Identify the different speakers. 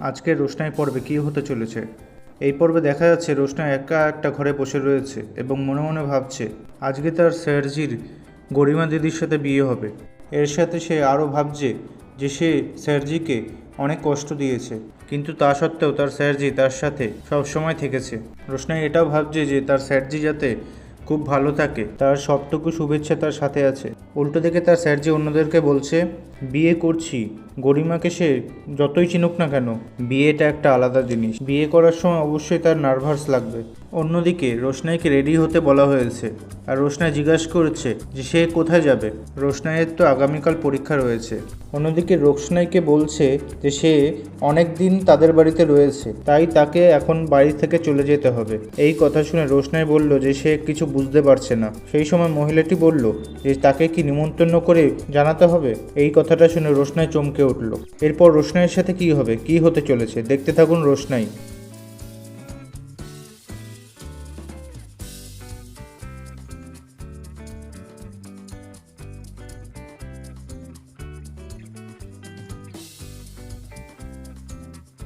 Speaker 1: আজকের রোশনাই পর্বে কী হতে চলেছে। এই পর্বে দেখা যাচ্ছে রোশনাই একা একটা ঘরে বসে রয়েছে এবং মনে মনে ভাবছে আজকে তার স্যারজির গরিমা দিদির সাথে বিয়ে হবে। এর সাথে সে আরও ভাবছে যে সে স্যারজিকে অনেক কষ্ট দিয়েছে, কিন্তু তা সত্ত্বেও তার স্যারজি তার সাথে সবসময় থেকেছে। রোশনাই এটাও ভাবছে যে তার স্যারজি যাতে খুব ভালো থাকে, তার সবটুকু শুভেচ্ছা তার সাথে আছে। উল্টো দিকে তার স্যারজি অন্যদেরকে বলছে বিয়ে করছি, গরিমাকে সে যতই চিনুক না কেন, বিয়েটা একটা আলাদা জিনিস, বিয়ে করার সময় অবশ্যই তার নার্ভাস লাগবে। অন্যদিকে রোশনাইকে রেডি হতে বলা হয়েছে, আর রোশনাই জিজ্ঞাসা করছে যে সে কোথায় যাবে। রোশনাইয়ের তো আগামীকাল পরীক্ষা রয়েছে। অন্যদিকে রোশনাইকে বলছে যে সে অনেক দিন তাদের বাড়িতে রয়েছে, তাই তাকে এখন বাড়ি থেকে চলে যেতে হবে। এই কথা শুনে রোশনাই বলল যে সে কিছু বুঝতে পারছে না। সেই সময় মহিলাটি বলল যে তাকে কি নিমন্ত্রণ করে জানাতে হবে। এই কথাটা শুনে রোশনাই চমকে উঠল। এরপর রোশনাইয়ের সাথে কি হবে, কি হতে চলেছে, দেখতে থাকুন রোশনাই।